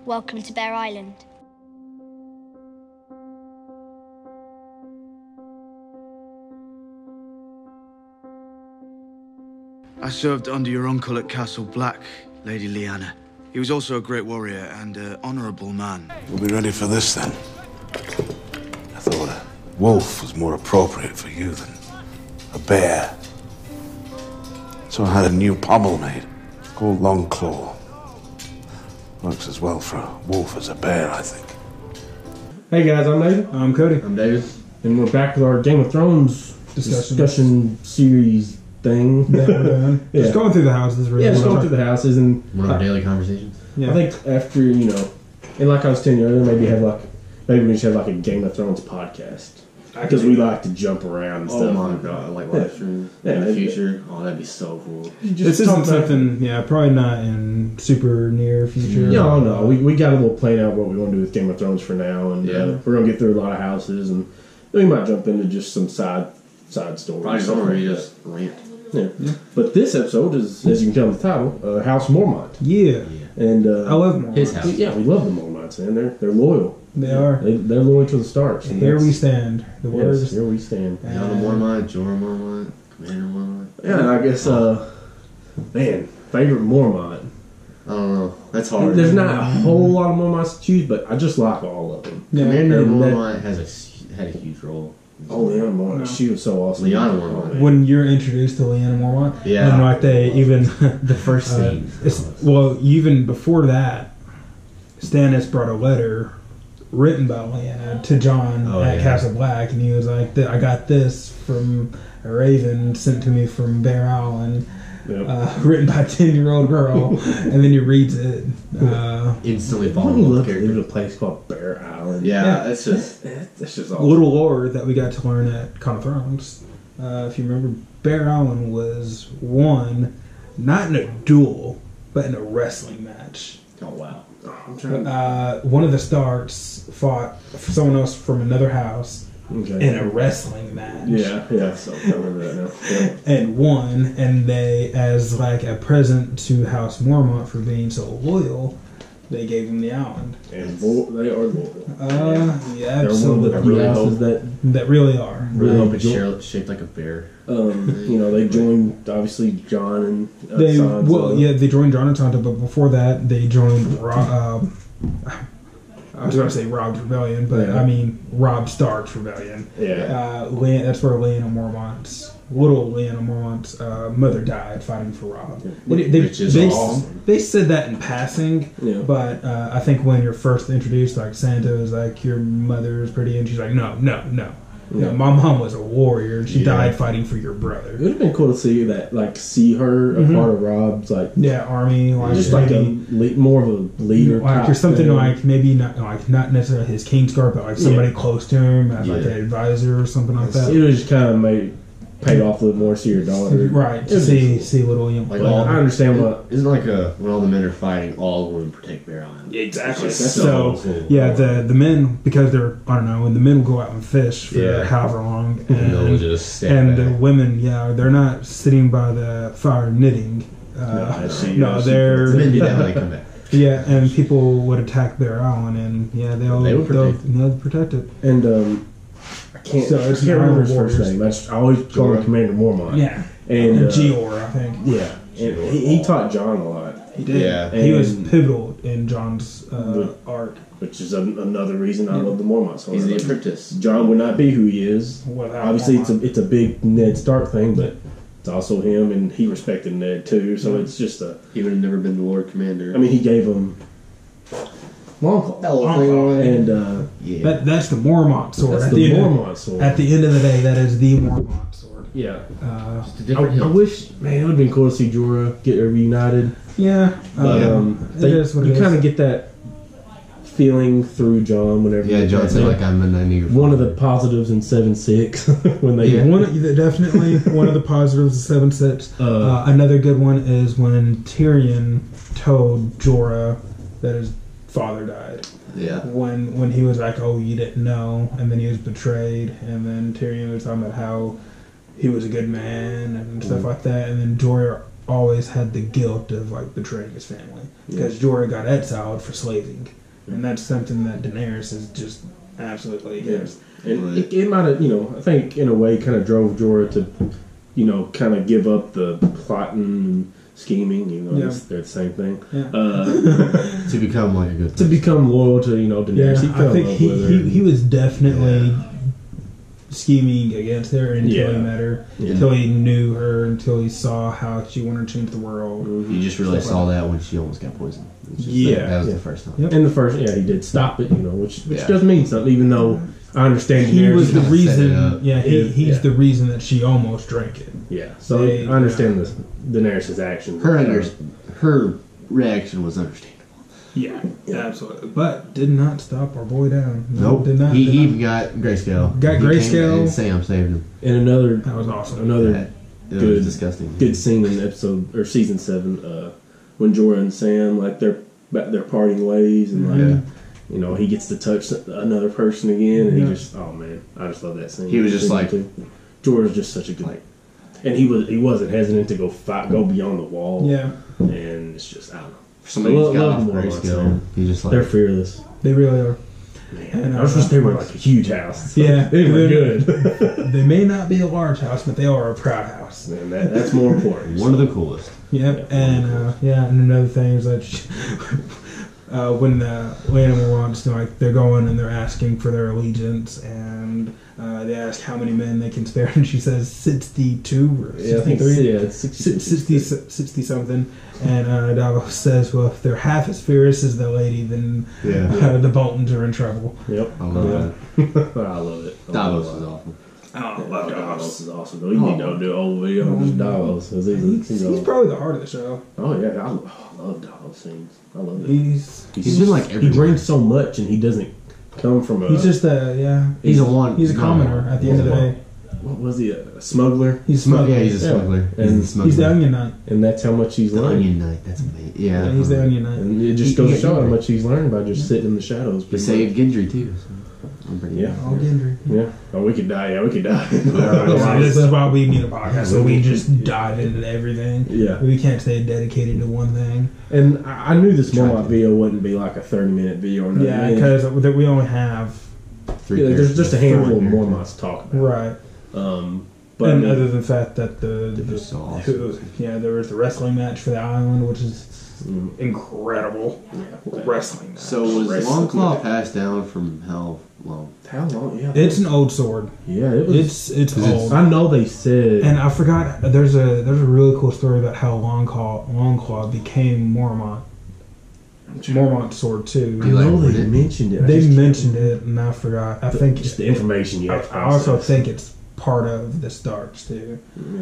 Welcome to Bear Island. I served under your uncle at Castle Black, Lady Lyanna. He was also a great warrior and an honourable man. We'll be ready for this then. I thought a wolf was more appropriate for you than a bear. So I had a new pommel made, called Long Claw. Works as well for a wolf as a bear, I think. Hey guys, I'm Nathan. I'm Cody. I'm David. And we're back with our Game of Thrones discussion series thing. That we're doing. Yeah. Just going through the houses, really. Yeah, just going through the houses. And One of our daily conversations. Yeah. I think after, and like I was telling you earlier, maybe we should have like a Game of Thrones podcast. Because we like to jump around and stuff. Oh my god, like live streams in the future. Oh, that'd be so cool. This isn't something, probably not in super near future. No. We got a little plan out what we want to do with Game of Thrones for now. And we're going to get through a lot of houses. And then we might jump into just some side stories. Probably somewhere where you just rant. Yeah. But this episode is, as you can tell in the title, House Mormont. Yeah. And I love Mormont. His house. we love the Mormonts, man. They're loyal. They are. They're loyal to the stars. Here we stand. The words. Yes, here we stand. Now the Mormont, Jorah Mormont, Commander Mormont. Yeah, and I guess, favorite Mormont. I don't know. That's hard. There's not a whole lot of Mormonts to choose, but I just like all of them. Yeah. Commander And Mormont had a huge role. Oh, Lyanna Mormont. She was so awesome. Lyanna Mormont. When you're introduced to Lyanna Mormont, Yeah. and like they even The first scene. Even before that, Stannis brought a letter written by Lyanna to John at Castle Black, and he was like, "I got this from a raven sent to me from Bear Island." Yep. Written by a 10-year-old girl, and then he reads it. Instantly When falling you in love look with at the character. a place called Bear Island. Yeah, that's just... That's just A awesome. little lore that we got to learn at Con of Thrones. If you remember, Bear Island was won not in a duel, but in a wrestling match. Oh, wow. I'm trying One of the Starks fought someone else from another house Okay. in a wrestling match. Yeah. So I remember that now. Yeah. And won, and they, as like a present to House Mormont for being so loyal, they gave him the island. And they are loyal. Yeah, They're absolutely. one of the few houses That really are. Really hope it's Join- shaped like a bear. they joined obviously John and They Sansa. they joined John and Sansa, but before that they joined I was going to say Rob's Rebellion, but Yeah. I mean Robb Stark's Rebellion. Yeah. That's where little Lyanna Mormont's mother died fighting for Robb. Which is awesome. They said that in passing, Yeah. but I think when you're first introduced, like Santa was like, your mother's pretty, and she's like, no. Yeah. My mom was a warrior, and she died fighting for your brother. It would have been cool to see that, like, see her a part of Rob's, like, Yeah, army, like just like maybe, more of a leader, like type or something thing. like maybe not necessarily his Kingsguard, but like somebody close to him as like an advisor or something like that. It was just kind of paid off a little more. See your daughter, Right? To It was see little Like I understand what. Isn't like when all the men are fighting, all of them protect Bear Island. Exactly. It's That's So cool. yeah, the men, because they're, I don't know, when the men will go out and fish for however long, And they'll and, just stand the back. women, they're not sitting by the fire knitting. They're The men do that when they come back. yeah, and people would attack Bear Island, and They would they'll protect it. And I can't remember his first name. I always call him Commander Mormont. Yeah, And Gior, I think. Yeah, and he taught John a lot. He did. Yeah. He was And- pivotal in John's arc. Which is another reason I love the Mormont story. He's the apprentice. John would not be who he is. Without Obviously, Mormont. it's a big Ned Stark thing, but it's also him, and he respected Ned too. So it's just He would have never been the Lord Commander. I mean, he gave him Longclaw, and yeah. That's the Mormont sword. that's At the end of- Mormont sword. At the end of the day, that is the Mormont sword. Yeah, Just a different I hill. wish, man, it would have been cool to see Jorah get reunited. Yeah, But it is what it you is. kind of get that feeling through John whenever. Yeah, John said like I'm an enemy. One of the positives in 7-6 when they Definitely one of the positives of 7-6. Another good one is when Tyrion told Jorah that his father died. Yeah. When he was like, "Oh, you didn't know," and then he was betrayed, and then Tyrion was talking about how he was a good man and stuff like that, and then Jorah always had the guilt of like betraying his family because Jorah got exiled for slaving, and that's something that Daenerys is just absolutely against. And it might have, I think in a way kind of drove Jorah to, kind of give up the plotting and scheming. It's the same thing. Yeah. To become like a good person. To become loyal to Daenerys. Yeah, I think he was definitely scheming against her until he met her, until he knew her, until he saw how she wanted to change the world. You just really saw that when she almost got poisoned. That was the first time. Yep. And the first, he did stop it, which does mean something, even though I understand he was the reason. He's the the reason that she almost drank it. Yeah, so I understand this Daenerys' actions. Her reaction was understandable. Yeah, absolutely. But did not stop our boy down. Nope. Did not. He even got grayscale. Got grayscale. And Sam saved him. And that was awesome. Another it was disgusting. Good scene in episode or season 7, when Jorah and Sam they're parting ways, and he gets to touch another person again, and he just I just love that scene. He was just like Jorah's just such a good, and he wasn't hesitant to go beyond the wall. Yeah, and it's just I don't know. Somebody got off grayscale. He just they're fearless. They really are. Man, and I was just they were like a huge house. Yeah, they were good. They may not be a large house, but they are a proud house. Man, that's more important. One of the coolest. Yep, and another thing is that when Lyanna Mormont's they're going and they're asking for their allegiance, and they ask how many men they can spare, and she says 62 or 63. It's 60 something. And Davos says, well, if they're half as fierce as the lady, then the Boltons are in trouble. Yep. I love that. I love it. Davos is awesome. Oh, I love Davos is awesome. Though. You need to do a whole video on just Davos. He's probably the heart of the show. Oh, yeah. I love Davos scenes. I love it. He's been like everywhere. He brings so much, and he doesn't come from a... He's just He's a commoner at the end of the day. What was he? A smuggler? He's a smuggler. Yeah, he's a smuggler. He's the Onion Knight. And that's how much he's learned. The Onion Knight. That's amazing. Yeah. He's the Onion Knight. And it just goes to show how much he's learned by just sitting in the shadows. He saved Gendry, too. All Gendry. Yeah. Oh, we could die. Yeah, we could die. This is why we need a podcast. So we just dive into everything. Yeah. We can't stay dedicated to one thing. And I knew this Mormont video wouldn't be like a 30-minute video. Or yeah, because we only have... there's just a handful of Mormonts to talk about. Right. But and other than the fact that there was the wrestling match for the island, which is incredible. Yeah, wrestling match. So was Longclaw passed down from how long? How long? Yeah, it's an old sword. Yeah, it was. It's old. I know they said, and I forgot. There's a really cool story about how Longclaw became Mormont. Mormont sword too. I know they mentioned it. They mentioned it, and I forgot. I think just the information you have. I also think it's part of the Starks too,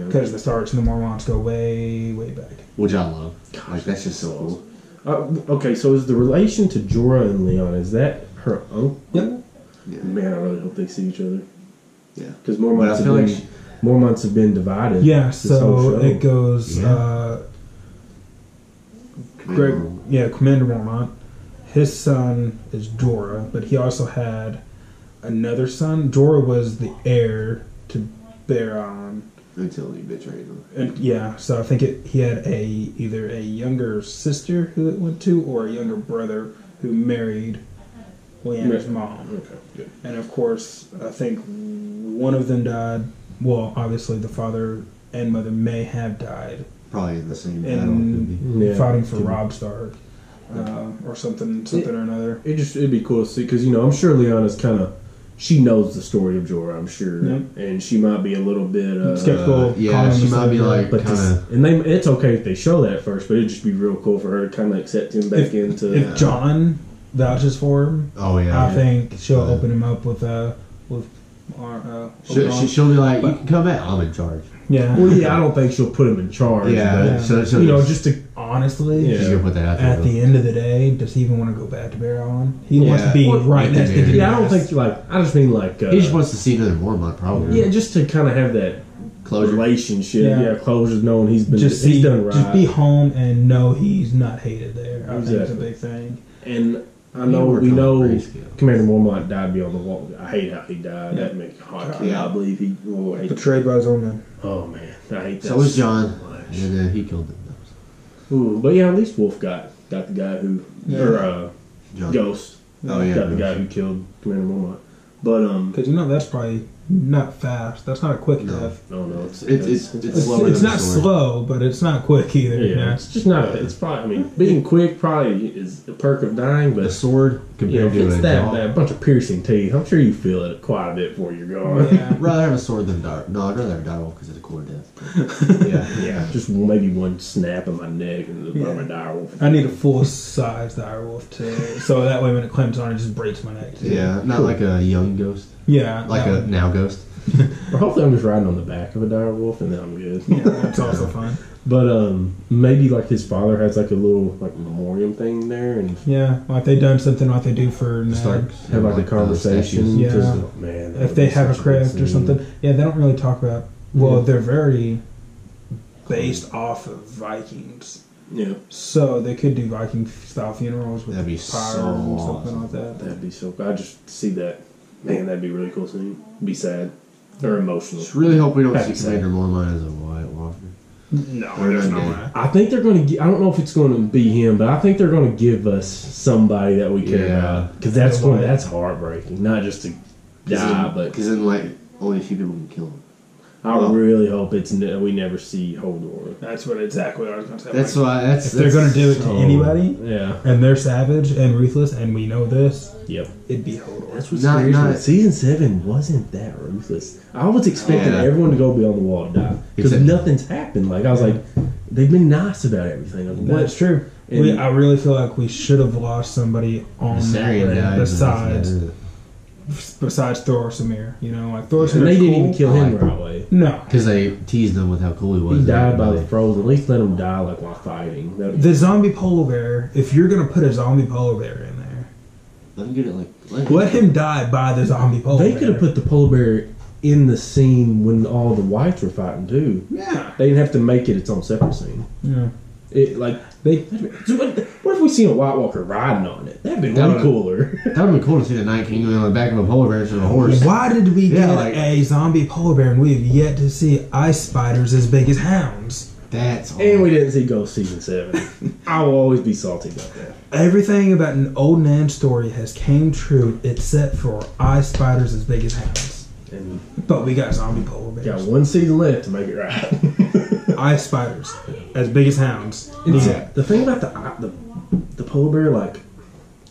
because the Starks and the Mormonts go way, way back. Which I love. Like that's just so cool. Okay, so is the relation to Jorah and Lyanna, is that her uncle? Yep. Yeah. Man, I really hope they see each other. Yeah, because Mormonts have been divided. Yeah, so it goes. Commander Mormont. His son is Jorah, but he also had another son. Jorah was the heir to Baron until he betrayed him. And so I think he had either a younger sister who it went to, or a younger brother who married Lyanna's mom. Okay, good. And of course, I think one of them died. Well, obviously the father and mother may have died. Probably in the same battle. Fighting for Robb Stark. Or something or another. It'd be cool to see, because I'm sure Lyanna's she knows the story of Jorah, I'm sure, and she might be a little bit skeptical. She might be like, it's okay if they show that first, but it'd just be real cool for her to kind of accept him back into. If Jon vouches for him, I think she'll open him up with she'll be like, you can come back. I'm in charge. Yeah. Well, I don't think she'll put him in charge. So just to honestly, she's gonna put that out there. At the end of the day, does he even want to go back to Baron? He wants to be right next to Daenerys. Yeah, I don't think I just mean he just wants to see another Mormont, probably. Yeah, just to kind of have that closure relationship. Yeah, closure, knowing he's done right. Just be home and know he's not hated there. I think it's a big thing. And we know Commander Mormont died beyond the wall. I hate how he died. That makes me hot. I believe he betrayed by his own men. Oh man, I hate that. So was Jon. And then he killed them. Ooh, but yeah, at least Wolf got the guy who Ghost. Oh yeah, got the guy who killed Commander Mormont. But because that's probably not fast. That's not a quick death. No, it's slower. It's not slow, but it's not quick either. Yeah, it's just not. It's probably. I mean, being quick probably is a perk of dying, but the sword compared to it's a that bunch of piercing teeth. I'm sure you feel it quite a bit before you're gone. Yeah. I'd rather have a sword than a No, I'd rather have a direwolf because it's a cooler death. Yeah. Just maybe one snap of my neck and I'm a direwolf. I need a full size direwolf too, so that way when it clamps on, it just breaks my neck too. Yeah, not like a young ghost. Yeah, like a now ghost. Or hopefully I'm just riding on the back of a direwolf and then I'm good. Yeah, that's also fun. But maybe like his father has like a little like memoriam thing there, and yeah, like they done something like they do for Ned. Start have like a conversation. Yeah, just, man, if they have a craft or something. Yeah, they don't really talk about. Well, they're very based off of Vikings. Yeah, so they could do Viking style funerals with that'd be fire so and something awesome. like that. that'd be so. I just see that. Man, that'd be a really cool scene. Be sad or emotional. Just really hope we don't Happy see Commander Mormont as a White Walker. No, Or there's no Undead. way. I think they're going to. I don't know if it's going to be him, but I think they're going to give us somebody that we care Yeah. about because that's heartbreaking. Not just to die, but because then like only a few people can kill him. I really hope we never see Hodor. That's exactly what I was going to say. That's Like, why. If they're going to do it to anybody, Yeah. and they're savage and ruthless, and we know this, Yep. it'd be Hodor. That's what's Not- crazy. not- Season 7 wasn't that ruthless. I was expecting Yeah. everyone to go beyond the wall and die because Except- nothing's happened. Like I was like, they've been nice about everything. Like, That's true. And- I really feel like we should have lost somebody on that Viserion land dies. besides Thor Samir. Like Thor And Samir. they didn't even kill him the right way. No. Because they teased him with how cool he was. He died by the Like, frozen. At least let him die like while fighting. The zombie polar bear, if you're going to put a zombie polar bear in there, let him get it. let him die by the zombie polar bear. They could have put the polar bear in the scene when all the whites were fighting too. Yeah. They didn't have to make it its own separate scene. Yeah. What if we seen a White Walker riding on it? That'd been That way would've- cooler. That would have been cool to see the Night King on the back of a polar bear instead of a horse. Why did we Yeah, get like- a zombie polar bear and we have yet to see ice spiders as big as hounds? That's And we didn't see Ghost season 7. I will always be salty about that. Everything about an old Nan story has came true except for ice spiders as big as hounds. And But we got zombie polar got bears. one season left to make it right. Ice spiders as big as hounds. The thing about the polar bear, like,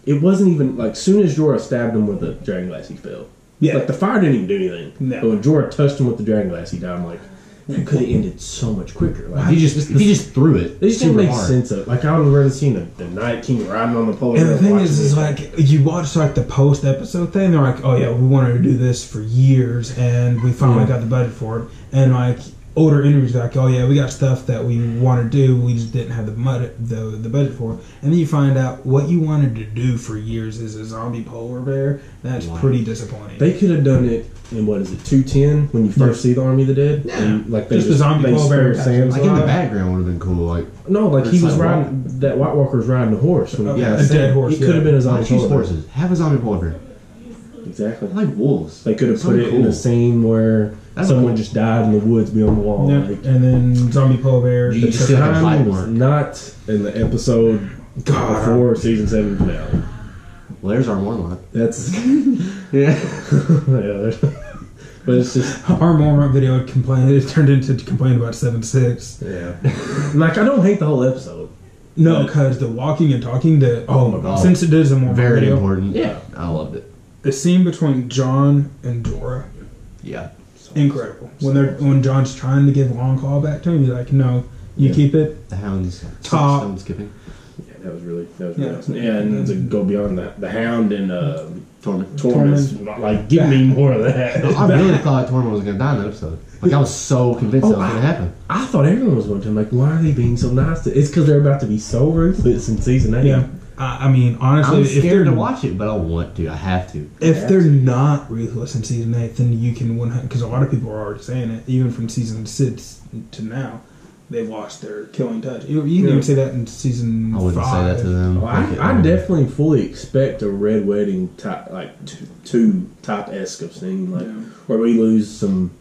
it wasn't even like soon as Jorah stabbed him with the dragon glass, he fell. Yeah. Like the fire didn't even do anything. No. But when Jorah touched him with the dragon glass, he died. I'm like, that could have ended so much quicker. Like he just threw it. They just didn't super make hard. sense of it. Like I would have rather seen the Night King riding on the polar And bear. the thing watching is it. like you watch like the post episode thing. They're like, "Oh yeah, we wanted to do this for years, and we finally got the budget for it." And like older interviews, like, "Oh yeah, we got stuff that we want to do. We just didn't have the budget for it." And then you find out what you wanted to do for years is a zombie polar bear. That's pretty disappointing. They could have done it in what is it 210 when you first see the Army of the Dead. Yeah. And, like Just the zombie polar bear. Sam's Like in the alive. background would have been cool. Like No, like he It's was like riding. That White Walker was riding a horse. When Yeah, a dead horse. He could have been a why zombie not use polar bear. horses? Have a zombie polar bear. Exactly. I like wolves. They could have put Something it in cool. a scene where That's someone cool. just died in the woods beyond the wall. Yeah. Like, And then zombie polar bear. You the just see how time light was work. not in the episode God. before season 7 finale. Well, there's our Mormont. That's Yeah. but it's just Our Mormont video it turned into complain about 7-6. like I don't hate the whole episode. No, because the walking and talking, oh my god, Oh, since it is a Mormont Very video, important. Yeah. I loved it. the scene between John and Jorah, Yeah. incredible. When John's trying to give a long call back to him, he's like, "No, you keep it." The hounds. Top. Stone skipping. Yeah, that was really Yeah. awesome. Yeah, and to go beyond that, the Hound and Torment. Torment's like give me more of that. I really thought Torment was going to die in that episode. Like, I was so convinced that was going to happen. I thought everyone was going to. I'm like, why are they being so nice? It's because they're about to be so ruthless in season 8. Yeah, I mean, honestly, I'm if they're scared to watch it, but I want to. I have to. if they're not ruthless in season 8, then you can 100. Because a lot of people are already saying it, even from season 6 to now, they've lost their killing touch. You can even say that in season I wouldn't 5. say that to them. Well, I definitely fully expect a Red Wedding type, like two type esque of scene, like Yeah. where we lose some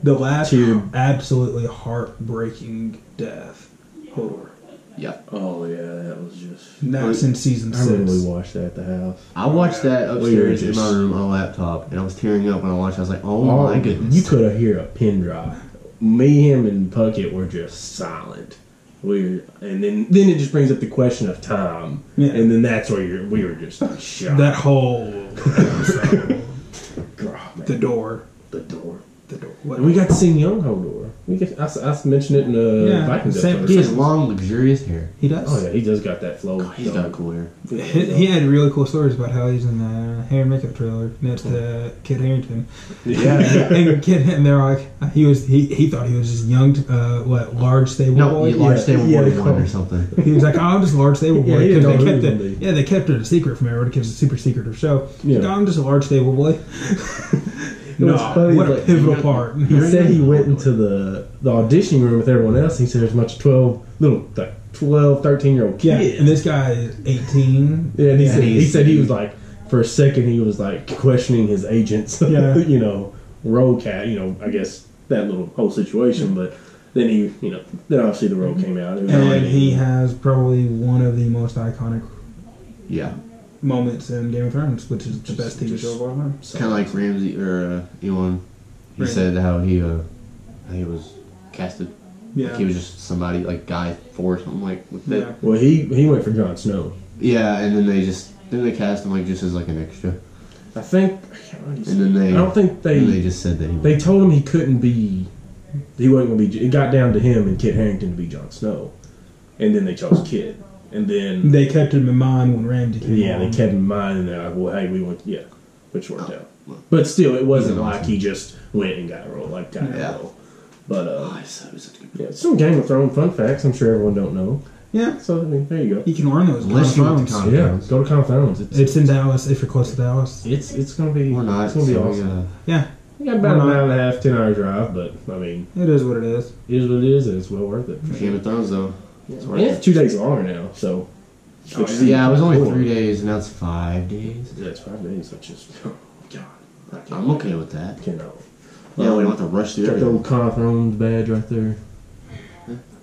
The last Tear. absolutely heartbreaking death. Hodor. Yeah. Oh yeah, that was just. That's in season I 6. remember we watched that at the house. I watched that upstairs in just- my room on a laptop, and I was tearing up when I watched it. I was like, oh my goodness. You could have hear a pin drop. Me, him, and Puckett were just silent. And then it just brings up the question of time, Yeah. and then that's where we were just like, shocked. That whole episode. Oh, man. The door. The door. The door. What? And we got to see young Hodor. I mentioned it in the Yeah, Vikings same- episode. He has long, luxurious hair. He does. Oh yeah, he does got that flow. He's got cool hair. He had really cool stories about how he's in the hair and makeup trailer next to Kit Harington. Yeah. And they're like, he thought he was just young, large stable No, boy. large stable yeah, boy they one call or him. something. He was like, oh, I'm just a large stable boy. Yeah, he didn't know who he was gonna be. They kept it a secret from everyone because it's a super secretive show. Yeah. Like, oh, I'm just a large stable boy. It was funny, what a like, pivotal part. He said he went into the auditioning room with everyone else. He said there's a bunch of 12, 13-year-old Yeah, kids. and this guy is 18. Yeah, and Yeah. he said he was like, for a second, he was like questioning his agents, Yeah. role cat, I guess that little whole situation. But then then obviously the role came out. It was And already- he has probably one of the most iconic Yeah. moments in Game of Thrones, which is the best TV show of all time. Kind of like Ramsey or Elon. He Right. said how he was casted. Yeah. Like he was just somebody like Guy Four or something like with that. Yeah. Well, he went for Jon Snow. Yeah, and then they cast him like just as like an extra. I think. I can't remember what he And then said. I don't think they just said that They told him he couldn't be. He wasn't going to be. It got down to him and Kit Harington to be Jon Snow, and then they chose Kit, and then They kept him in mind when Ramsey came yeah, on. they kept him in mind, and they're like, well, hey, we want which worked out. well. But still, it wasn't He's like awesome. he just went and got a role, got Yeah. a role. But Oh, he's such a good. yeah, some Game of Thrones fun facts. I'm sure everyone don't know. Yeah, So I mean, there you go. you can learn those. Unless you went to Thrones. Con- Yeah, Thrones. go to Con of Thrones. It's in Dallas if you're close to Dallas. It's gonna be We're not. It's gonna be so we awesome. gotta- Yeah, You got about We're an not. hour and a half, 10-hour drive, but I mean, it is what it is. it is what it is, and it's well worth it. Game of Thrones though. It's worth And it. it's 2 days longer now, so. which is Yeah, it was only cool. 3 days, and now it's 5 days. Yeah, it's 5 days, which is God. I can't I'm okay with that. cannot. Yeah, we don't have to rush through Got the everything. old Con of Thrones badge right there.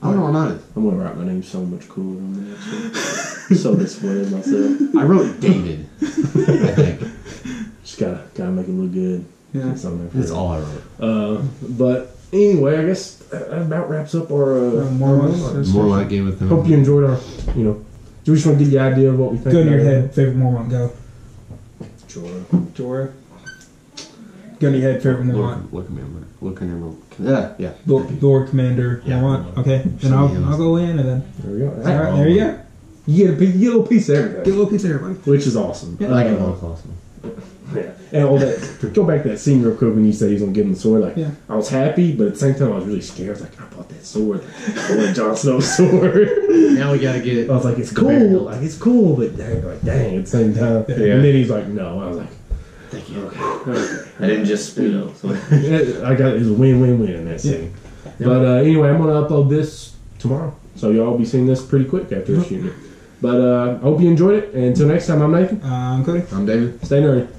I don't know what on it. I'm gonna write my name so much cooler on that. So disappointed myself. I wrote David. I think Just gotta make it look good. Yeah. It's on there. that's all I wrote. But anyway, I guess that about wraps up our. Mormont. More like Game of Thrones. Hope you enjoyed our. We just want to give you an idea of what we think. Go in your about it. head, favorite Mormont, go. Jorah. Jorah. Go in your head, favorite Mormont. Look at me. Look in your Yeah. Lord Commander Yeah. Mormont. Okay, then Somebody I'll else. go in and then. There we go. All right, there you go. You get a little piece of Get a everything, little piece of everybody. which is awesome. Yeah. Like it was awesome. Yeah, and all that. Go back to that scene real quick when you said he was gonna give him the sword. Like, Yeah. I was happy, but at the same time, I was really scared. I was like, I bought that sword. I want Jon Snow's sword. Now we gotta get. I was like, it's The bear cool. hilt. Like, it's cool, but dang, at the same time. Yeah. And then he's like, no. I was like, Thank you. I didn't just, so. I got it was a win-win-win in that scene. But anyway, I'm gonna upload this tomorrow, so y'all will be seeing this pretty quick after shooting it. But I hope you enjoyed it. And until next time, I'm Nathan. Cody. I'm David. Stay nerdy.